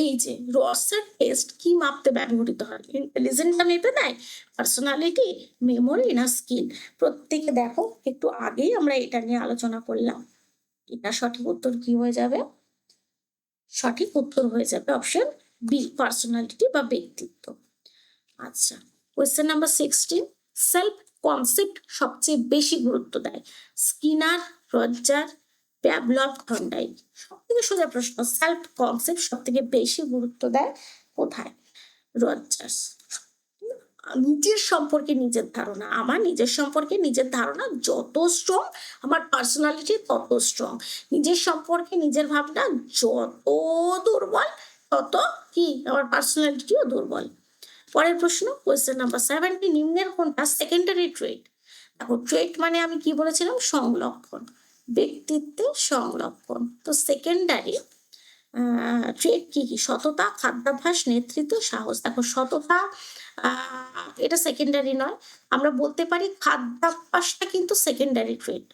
এই যে রসার টেস্ট কি মাপতে ব্যবহৃত হয়? ইন্টেলিজেন্সটা মেপে দেয়, পার্সোনালিটি, মেমোরি না স্কিল? প্রত্যেকে দেখো, একটু আগেই আমরা এটা নিয়ে আলোচনা করলাম। এটা সঠিক উত্তর কি হয়ে যাবে? সঠিক উত্তর হয়ে যাবে অপশন বি, পার্সোনালিটি বা ব্যক্তিত্ব। আচ্ছা, কোয়েশ্চেন নাম্বার 16, সেলফ কনসেপ্ট সবচেয়ে বেশি গুরুত্ব দেয়? Skinner, Roger, Pavlov, Thorndike. সব থেকে সোজা প্রশ্ন, সেলফ কনসেপ্ট সব থেকে বেশি গুরুত্ব দেয় কোথায়? রজার্স। নিজের সম্পর্কে নিজের ধারণা, আমার নিজের সম্পর্কে নিজের ধারণা যত স্ট্রং, আমার পার্সোনালিটি তত স্ট্রং। নিজের সম্পর্কে নিজের ভাবনা যত দুর্বল, তত কি আমার পার্সোনালিটিও দুর্বল। পরের প্রশ্ন, কোয়েশ্চেন নাম্বার 17, নিম্নের কোনটা সেকেন্ডারি ট্রেট? দেখো, ট্রেট মানে আমি কি বলেছিলাম? সংলক্ষণ, ব্যক্তিত্বের সংলক্ষণ। তো সেকেন্ডারি ট্রেট কি কি? সততা, খাদ্যাভ্যাস, নেতৃত্ব, সাহস। দেখো, সততা এটা সেকেন্ডারি নয়, আমরা বলতে পারি খাদ্যাভ্যাসটা কিন্তু সেকেন্ডারি ট্রেট।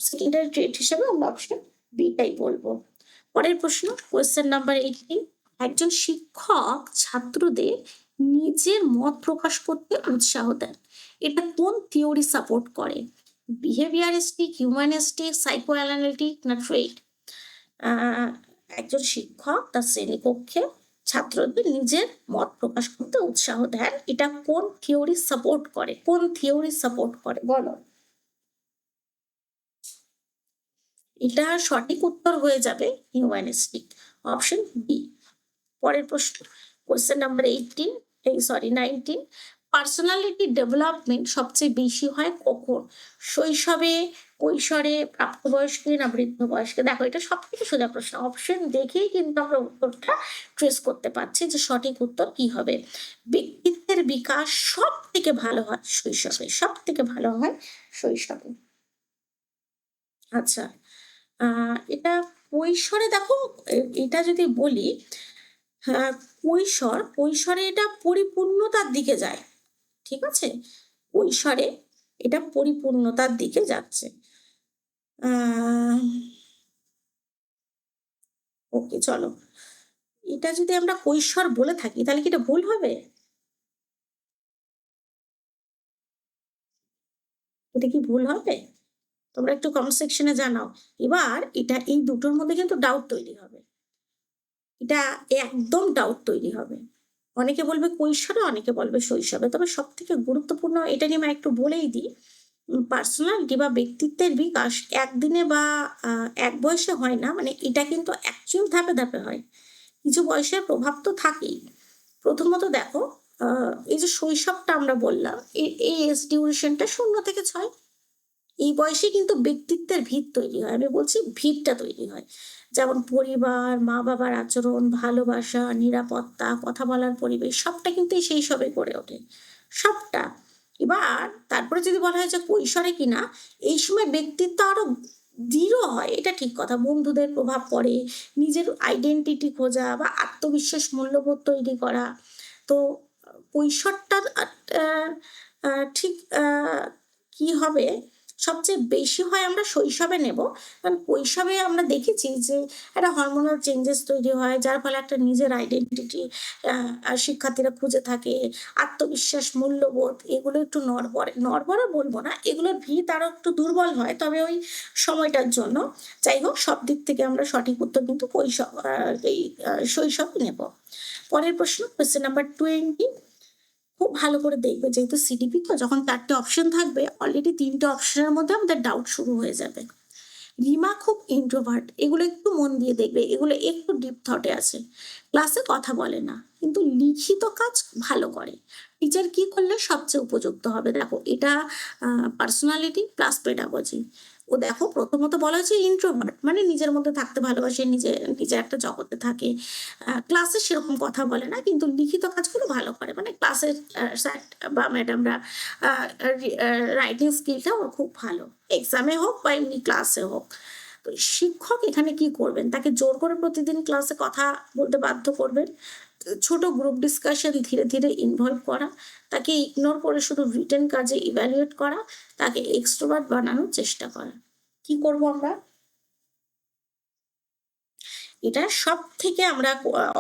সেকেন্ডারি ট্রেট হিসেবে আমরা অপশন বিটাই বলবো। পরের প্রশ্ন, কোয়েশ্চেন নাম্বার 18, একজন শিক্ষক ছাত্রদের নিজের মত প্রকাশ করতে উৎসাহ দেন, এটা কোন থিওরি সাপোর্ট করে? বিহেভিয়ারিস্টিক, হিউম্যানিস্টিক, সাইকো অ্যানালিটিক না ট্রেড? একজন শিক্ষক তার শ্রেণীকক্ষে ছাত্রদের নিজের মত প্রকাশ করতে উৎসাহ দেন। এটা কোন থিওরি সাপোর্ট করে? কোন থিওরি সাপোর্ট করে বলো? এটা সঠিক উত্তর হয়ে যাবে হিউম্যানিস্টিক, অপশন বি। পরের প্রশ্ন, কোয়েশ্চেন নাম্বার 19। পার্সোনালিটি ডেভেলপমেন্ট সবচেয়ে বেশি হয় কখন? শৈশবে, কৈশোরে, প্রাপ্তবয়স্কে না বৃদ্ধ বয়স্কে? দেখো এটা সব থেকে সোজা প্রশ্ন, অপশন দেখেই কিন্তু আমরা উত্তরটা ট্রেস করতে পারছি যে সঠিক উত্তর কি হবে। ব্যক্তিত্বের বিকাশ সব থেকে ভালো হয় শৈশবে, সব থেকে ভালো হয় শৈশবে। আচ্ছা, এটা কৈশোরে দেখো, এটা যদি বলি, হ্যাঁ, কৈশোরে এটা পরিপূর্ণতার দিকে যায়। ঠিক আছে? কৈশোরে এটা পরিপূর্ণতার দিকে যাচ্ছে। ওকে, চলো। এটা যদি আমরা কৈশোর বলে থাকি তাহলে কি এটা ভুল হবে? এটা কি ভুল হবে? তোমরা একটু কমেন্ট সেকশনে জানাও। এবার এটা এই দুটোর মধ্যে কিন্তু ডাউট তৈরি হবে। এটা একদম ডাউট তৈরি হবে। অনেকে বলবে কৈশোরে, অনেকে বলবে শৈশবে। তবে সবথেকে গুরুত্বপূর্ণ এটা নিয়ে আমি একটু বলেই দিই। পার্সোনালিটি বা ব্যক্তিত্বের বিকাশ একদিনে বা এক বয়সে হয় না। মানে এটা কিন্তু অ্যাকচুয়াল ধাপে ধাপে হয়। কিছু বয়সের প্রভাব তো থাকেই। প্রথমত দেখো, এই যে শৈশবটা আমরা বললাম, এই এজ ডিউরেশনটা 0 থেকে 6। এই বয়সে কিন্তু ব্যক্তিত্বের ভিত তৈরি হয়। আমি বলছি ভিতটা তৈরি হয়। যেমন পরিবার, মা-বাবার আচরণ, ভালোবাসা, নিরাপত্তা, কথা বলার পরিবেশ সবটা কিন্তু এই শৈশবে গড়ে ওঠে। সবটা। এবার তারপরে যদি বলা হয় যে কৈশোরে কিনা, এই সময় ব্যক্তিত্ব আরো দৃঢ় হয়, এটা ঠিক কথা। বন্ধুদের প্রভাব পড়ে, নিজের আইডেন্টিটি খোঁজা বা আত্মবিশ্বাস, মূল্যবোধ তৈরি করা। তো কৈশোরটার ঠিক কি হবে, সবচেয়ে বেশি হয় আমরা শৈশবে নেব। কারণ কৈশোরে আমরা দেখেছি যে একটা হরমোনাল চেঞ্জেস তৈরি হয়, যার ফলে একটা নিজের আইডেন্টিটি শিক্ষার্থীরা খুঁজে থাকে। আত্মবিশ্বাস, মূল্যবোধ এগুলো একটু নড়বড়ে বলবো না, এগুলোর ভিত আরো একটু দুর্বল হয়, তবে ওই সময়টার জন্য। যাই হোক, সব দিক থেকে আমরা সঠিক উত্তর কিন্তু শৈশব নেব। পরের প্রশ্ন, কোয়েশ্চেন নাম্বার 20। খুব ভালো করে দেখবে, যেহেতু সিডিপি তো, যখন 4টে অপশন থাকবে, অলরেডি 3টে অপশনের মধ্যে আমাদের ডাউট শুরু হয়ে যাবে। রিমা খুব ইন্ট্রোভার্ট, এগুলো একটু মন দিয়ে দেখবে, এগুলো একটু ডিপ থটে আছে। ক্লাসে কথা বলে না, কিন্তু লিখিত কাজ ভালো করে। টিচার কি করলে সবচেয়ে উপযুক্ত হবে? দেখো এটা পার্সোনালিটি প্লাস পেডাগজি। ও দেখো, প্রথমত বলা হয়েছে ইন্ট্রোভার্ট, মানে নিজের মধ্যে থাকতে ভালোবাসে, নিজের একটা জগতে থাকে। ক্লাসে সেরকম কথা বলে না, কিন্তু লিখিত কাজগুলো ভালো করে। মানে ক্লাসের স্যার বা ম্যাডামরা রাইটিং স্কিলটা ওর খুব ভালো, এক্সামে হোক বা এমনি ক্লাসে হোক। তো শিক্ষক এখানে কি করবেন? তাকে জোর করে প্রতিদিন ক্লাসে কথা বলতে বাধ্য করবেন, ছোট গ্রুপ ডিসকাশন ধীরে ধীরে ইনভলভ করা, তাকে ইগনোর করে শুধু রিটেন কাজে ইভ্যালুয়েট করা, তাকে এক্সট্রোভার্ট বানানোর চেষ্টা করা। কি করব আমরা? এটা সব থেকে আমরা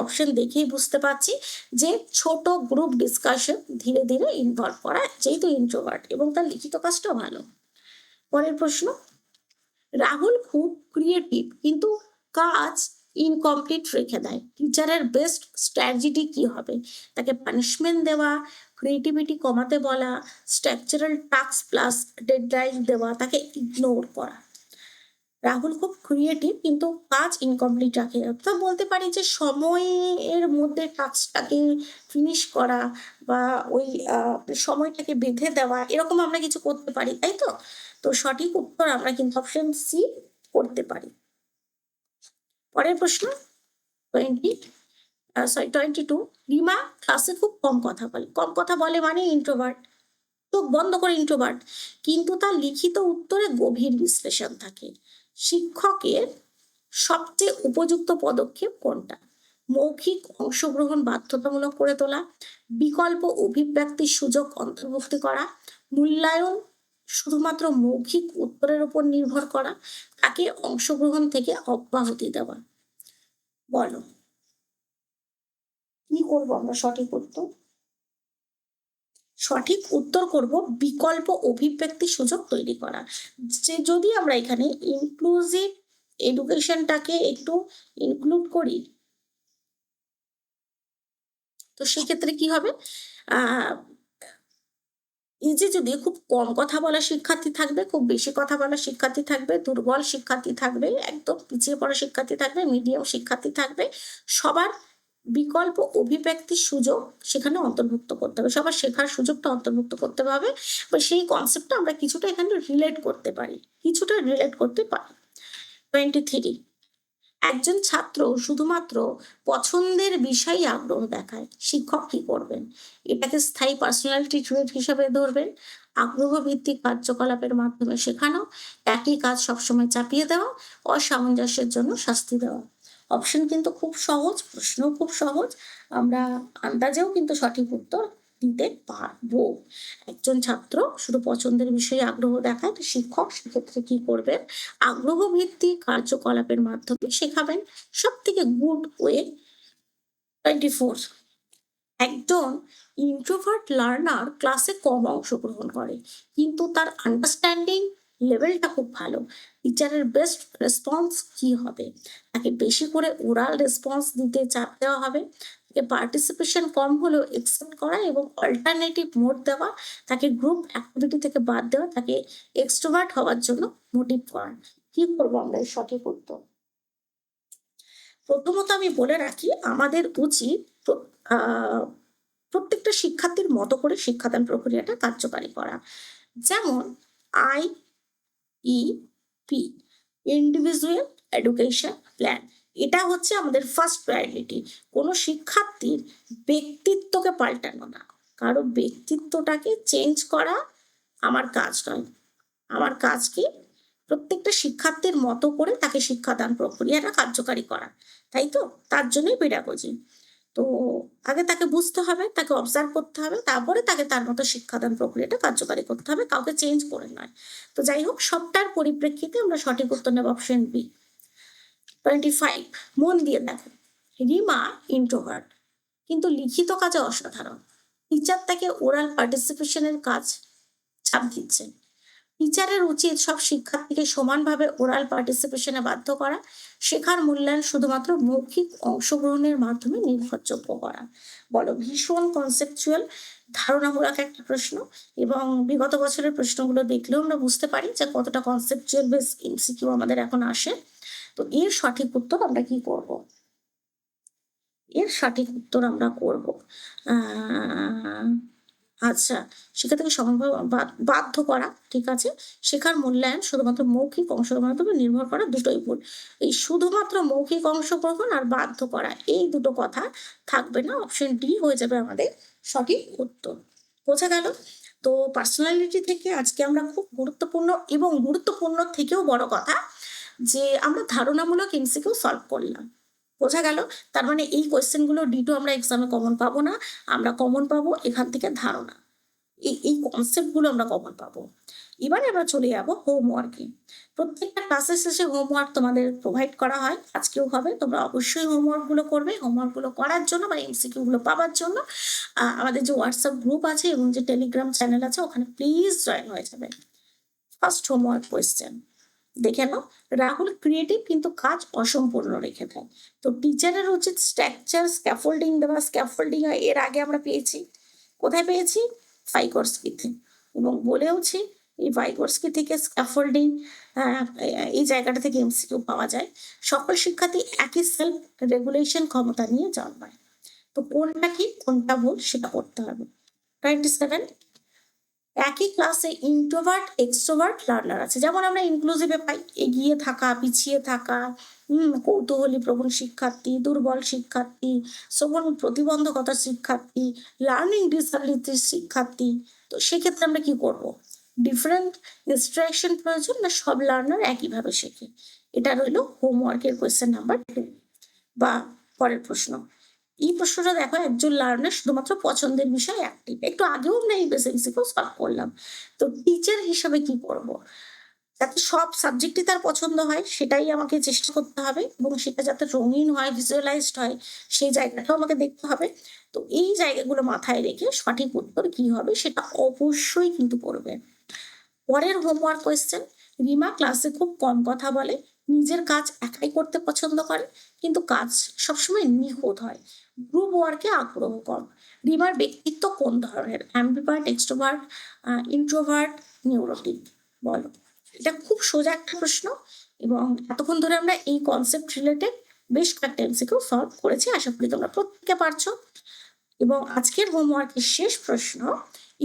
অপশন দেখেই বুঝতে পারছি যে ছোট গ্রুপ ডিসকাশন ধীরে ধীরে ইনভলভ করা, যেহেতু ইন্ট্রোভার্ট এবং তার লিখিত কাজটাও ভালো। পরের প্রশ্ন, রাহুল খুব ক্রিয়েটিভ কিন্তু কাজ ইনকমপ্লিট রেখে দেয়। টিচারের বেস্ট স্ট্র্যাটেজি কি হবে? তাকে পানিশমেন্ট দেওয়া, ক্রিয়েটিভিটি কমাতে বলা, স্ট্রাকচারাল টাস্ক প্লাস ডেডলাইন দেওয়া, তাকে ইগনোর করা। রাহুল খুব ক্রিয়েটিভ কিন্তু কাজ ইনকমপ্লিট রাখে, অর্থাৎ বলতে পারি যে সময়ের মধ্যে কাজটাকে ফিনিশ করা বা ওই সময়টাকে বেঁধে দেওয়া, এরকম আমরা কিছু করতে পারি, তাই তো? তো সঠিক উত্তর আমরা কিন্তু অপশন সি করতে পারি। পরের প্রশ্ন, 22। রিমা ক্লাসে খুব কম কথা বলে। কম কথা বলে মানে ইন্ট্রোভার্ট, চোখ বন্ধ করে ইন্ট্রোভার্ট, কিন্তু তার লিখিত উত্তরে গভীর বিশ্লেষণ থাকে। শিক্ষকের সবচেয়ে উপযুক্ত পদক্ষেপ কোনটা? মৌখিক অংশগ্রহণ বাধ্যতামূলক করে তোলা, বিকল্প অভিব্যক্তির সুযোগ অন্তর্ভুক্তি করা, মূল্যায়ন শুধুমাত্র মৌখিক উত্তরের উপর নির্ভর করা, তাকে অংশগ্রহণ থেকে অব্যাহতি দেওয়া। বলো কি করবো আমরা? সঠিক উত্তর সঠিক উত্তর করব বিকল্প অভিব্যক্তি সুযোগ তৈরি করা। যে যদি আমরা এখানে ইনক্লুসিভ এডুকেশনটাকে একটু ইনক্লুড করি, তো সেক্ষেত্রে কি হবে, এই যে যদি খুব কম কথা বলা শিক্ষার্থী থাকবে, খুব বেশি কথা বলা শিক্ষার্থী থাকবে, দুর্বল শিক্ষার্থী থাকবে, একদম পিছিয়ে পড়া শিক্ষার্থী থাকবে, মিডিয়াম শিক্ষার্থী থাকবে, সবার বিকল্প অভিব্যক্তির সুযোগ সেখানে অন্তর্ভুক্ত করতে হবে, সবার শেখার সুযোগটা অন্তর্ভুক্ত করতে হবে। বা সেই কনসেপ্টটা আমরা কিছুটা এখানে রিলেট করতে পারি, কিছুটা রিলেট করতে পারি। 23, একজন ছাত্র শুধুমাত্র পছন্দের বিষয়ে আগ্রহ দেখায়, শিক্ষক কি করবেন? এটাকে স্থায়ী পার্সোনালিটি ট্রেট হিসাবে ধরবেন, আগ্রহ ভিত্তিক কার্যকলাপের মাধ্যমে শেখানো, একই কাজ সবসময় চাপিয়ে দেওয়া, অসামঞ্জস্যের জন্য শাস্তি দেওয়া। অপশন কিন্তু খুব সহজ, প্রশ্ন খুব সহজ, আমরা আন্দাজেও কিন্তু সঠিক উত্তর দিতে পারবো। একজন ছাত্র শুধু পছন্দের বিষয়ে আগ্রহ দেখায়, তো শিক্ষক সেক্ষেত্রে কি করবেন? আগ্রহ ভিত্তিক কার্যকলাপের মাধ্যমে শেখাবেন। সব থেকে গুড ওয়ে। 24, একজন ইন্ট্রোভার্ট লার্নার ক্লাসে কম অংশগ্রহণ করে, কিন্তু তার আন্ডারস্ট্যান্ডিং লেভেলটা খুব ভালো। টিচারের বেস্ট রেসপন্স কি হবে? তাকে বেশি করে ওরাল রেসপন্স দিতে চাপ দেওয়া হবে, তাকে পার্টিসিপেশন কম হলেও এক্সেপ্ট করা এবং অল্টারনেটিভ মোড দেওয়া, তাকে গ্রুপ অ্যাক্টিভিটি থেকে বাদ দেওয়া, তাকে এক্সট্রোভার্ট হওয়ার জন্য মোটিভ করা। কি করবো আমরা এর সঠিক উত্তর? প্রথমত আমি বলে রাখি, আমাদের উচিত প্রত্যেকটা শিক্ষার্থীর মতো করে শিক্ষাদান প্রক্রিয়াটা কার্যকারী করা। যেমন IEP, ইন্ডিভিজুয়াল এডুকেশন প্ল্যান, এটা হচ্ছে আমাদের ফার্স্ট প্রায়োরিটি। কোনো শিক্ষার্থীর ব্যক্তিত্বকে পাল্টানো না, কারো ব্যক্তিত্বটাকে চেঞ্জ করা আমার কাজ নয়। আমার কাজ কি? প্রত্যেকটা শিক্ষার্থীর মতো করে তাকে শিক্ষাদান প্রক্রিয়াটা কার্যকারী করা, তাই তো? তার জন্যই পেডাগজি। তো আগে তাকে বুঝতে হবে, তাকে অবজার্ভ করতে হবে, তারপরে তাকে তার মতো শিক্ষাদান প্রক্রিয়াটা কার্যকারী করতে হবে, কাউকে চেঞ্জ করে নয়। তো যাই হোক, সবটার পরিপ্রেক্ষিতে আমরা সঠিক উত্তর নেব অপশন বি। 25, মন দিয়ে দেখো, রিমা ইন্ট্রোভার্ট কিন্তু লিখিত কাজে অসাধারণ। টিচার তাকে ওরাল পার্টিসিপেশনের কাজ চাপ দিচ্ছে। টিচারের উচিত সব শিক্ষার্থীকে সমানভাবে ওরাল পার্টিসিপেশনে বাধ্য করা, শেখার মূল্যায়ন শুধুমাত্র মৌখিক অংশগ্রহণের মাধ্যমে নির্ভরযোগ্য করা। বলো, ভীষণ কনসেপচুয়াল, ধারণামূলক একটা প্রশ্ন, এবং বিগত বছরের প্রশ্নগুলো দেখলেও আমরা বুঝতে পারি যে কতটা কনসেপচুয়াল বেস এমসিকিউ আমাদের এখন আসে। তো এর সঠিক উত্তর আমরা কি করব? এর সঠিক উত্তর আমরা করব আচ্ছা, সেক্ষেত্রে সমানভাবে বাধ্য করা, ঠিক আছে। শেখার মূল্যায়ন শুধুমাত্র মৌখিক অংশগ্রহণের মাধ্যমে নির্ভর করা, দুটোই ভুল। এই শুধুমাত্র মৌখিক অংশগ্রহণ আর বাধ্য করা, এই দুটো কথা থাকবে না, অপশন ডি হয়ে যাবে আমাদের সঠিক উত্তর। বোঝা গেল? তো পার্সোনালিটি থেকে আজকে আমরা খুব গুরুত্বপূর্ণ, এবং গুরুত্বপূর্ণ থেকেও বড় কথা যে আমরা ধারণামূলক এমসিকিউ সলভ করলাম। বোঝা গেল? তার মানে এই কোয়েশ্চেনগুলো ডিটো আমরা এক্সামে কমন পাবো না, আমরা কমন পাবো এখান থেকে ধারণা, এই কনসেপ্টগুলো আমরা কমন পাবো। এবারে আমরা চলে যাবো হোমওয়ার্কে। প্রত্যেকটা ক্লাসের শেষে হোমওয়ার্ক তোমাদের প্রোভাইড করা হয়, আজকেও হবে। তোমরা অবশ্যই হোমওয়ার্কগুলো করবে। হোমওয়ার্কগুলো করার জন্য বা এমসিকিউগুলো পাওয়ার জন্য আমাদের যে হোয়াটসঅ্যাপ গ্রুপ আছে এবং যে টেলিগ্রাম চ্যানেল আছে, ওখানে প্লিজ জয়েন হয়ে যাবে। ফার্স্ট হোমওয়ার্ক কোয়েশ্চেন দেখে নাও। রাহুল ক্রিয়েটিভ কিন্তু কাজ অসম্পূর্ণ রেখে দেয়, তো টিচারের উচিত স্ট্রাকচার স্ক্যাফোল্ডিং দেওয়া। স্ক্যাফোল্ডিং এর আগে আমরা পেয়েছি, কোথায় পেয়েছি? ভাইগোরস্কিতে, এবং বলেওছি এই ভাইগোরস্কি থেকে স্ক্যাফোল্ডিং, এই জায়গাটা থেকে এমসিকিউ পাওয়া যায়। সকল শিক্ষার্থী একই সেলফ রেগুলেশন ক্ষমতা নিয়ে জন্মায়, তো কোনটা ঠিক কোনটা ভুল সেটা করতে হবে। 27, একই ক্লাসে ইন্ট্রোভার্ট এক্সট্রোভার্ট লার্নার আছে। যেমন আমরা ইনক্লুসিভে পাই এগিয়ে থাকা, পিছিয়ে থাকা, কৌতূহলী প্রবণ শিক্ষার্থী, দুর্বল শিক্ষার্থী, শ্রবণ প্রতিবন্ধকতার শিক্ষার্থী, লার্নিং ডিসএবিলিটির শিক্ষার্থী। তো সেক্ষেত্রে আমরা কি করব? ডিফারেন্ট ইনস্ট্রাকশন প্রয়োজন না সব লার্নার একইভাবে শেখে? এটা রইল হোমওয়ার্কের কোয়েশ্চেন নাম্বার 2। বা পরের প্রশ্ন, এই প্রশ্নটা দেখো, একজন লার্নার শুধুমাত্র পছন্দের বিষয় অ্যাক্টিভ। একটু আগেও আমরা এই বেসিক্সিকেও সলভ করলাম। তো টিচার হিসাবে কি করব? যাতে সব সাবজেক্টই তার পছন্দ হয় সেটাই আমাকে চেষ্টা করতে হবে, এবং সেটা যাতে রঙিন হয়, ভিজুয়ালাইজড হয়, সেই জায়গাটাও আমাকে দেখতে হবে। তো এই জায়গাগুলো মাথায় রেখে সঠিক উত্তর কি হবে সেটা অবশ্যই কিন্তু করবে। পরের হোমওয়ার্ক কোয়েশ্চেন: রিমা ক্লাসে খুব কম কথা বলে, নিজের কাজ একাই করতে পছন্দ করে, কিন্তু কাজ সবসময় নিখুঁত হয়। গ্রুপ ওয়ার্কে আগ্রহ কম। রিমার ব্যক্তিত্ব কোন ধরনের? অ্যাম্বিভার্ট, এক্সট্রোভার্ট, ইন্ট্রোভার্ট, নিউরোটিক? বলো। এটা খুব সোজা একটা প্রশ্ন, এবং এতক্ষণ ধরে আমরা এই কনসেপ্ট রিলেটেড বেশ কয়েকটা এমসিকিউ সলভ করেছি। আশা করি তোমরা প্রত্যেকে পারছো। এবং আজকের হোমওয়ার্কের শেষ প্রশ্ন: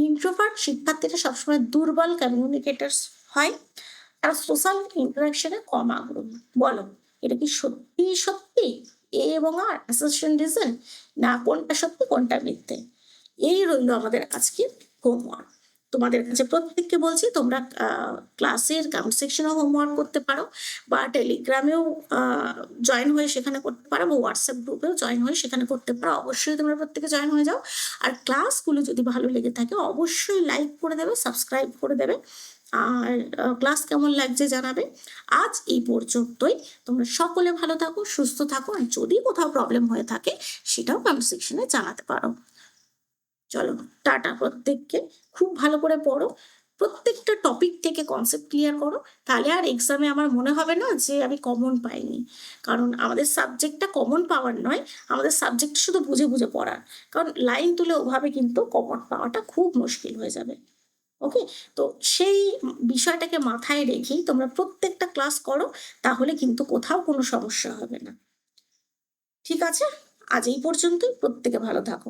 ইন্ট্রোভার্ট শিক্ষার্থীরা সবসময় দুর্বল কমিউনিকেটার্স হয়, তারা সোশ্যাল ইন্টারাকশনে কম আগ্রহী। বলো, এটা কি সত্যি সত্যি? এ এবং আর অ্যাসারশন রিজন, না কোনটা সত্যি কোনটা মিথ্যে? এই রইল আমাদের আজকের হোমওয়ার্ক। তোমাদের কাছে প্রত্যেককে বলছি, তোমরা ক্লাসের কমেন্ট সেকশনেও হোমওয়ার্ক করতে পারো, বা টেলিগ্রামেও জয়েন হয়ে সেখানে করতে পারো, বা হোয়াটসঅ্যাপ গ্রুপেও জয়েন হয়ে সেখানে করতে পারো। অবশ্যই তোমরা প্রত্যেকে জয়েন হয়ে যাও। আর ক্লাসগুলো যদি ভালো লেগে থাকে অবশ্যই লাইক করে দেবে, সাবস্ক্রাইব করে দেবে, আর ক্লাস কেমন লাগছে জানাবে। আজ এই পর্যন্তই। তোমরা সকলে ভালো থাকো, সুস্থ থাকো, আর যদি কোথাও প্রবলেম হয়ে থাকে সেটাও কমেন্ট সেকশনে জানাতে পারো। চলো, টাটা প্রত্যেককে। খুব ভালো করে পড়ো, প্রত্যেকটা টপিক থেকে কনসেপ্ট ক্লিয়ার করো, তাহলে আর এক্সামে আমার মনে হবে না যে আমি কমন পাইনি। কারণ আমাদের সাবজেক্টটা কমন পাওয়ার নয়, আমাদের সাবজেক্ট শুধু বুঝে বুঝে পড়ার। কারণ লাইন তুলে ওভাবে কিন্তু কমন পাওয়াটা খুব মুশকিল হয়ে যাবে। ওকে, তো সেই বিষয়টাকে মাথায় রেখেই তোমরা প্রত্যেকটা ক্লাস করো, তাহলে কিন্তু কোথাও কোনো সমস্যা হবে না। ঠিক আছে, আজ এই পর্যন্তই। প্রত্যেকে ভালো থাকো।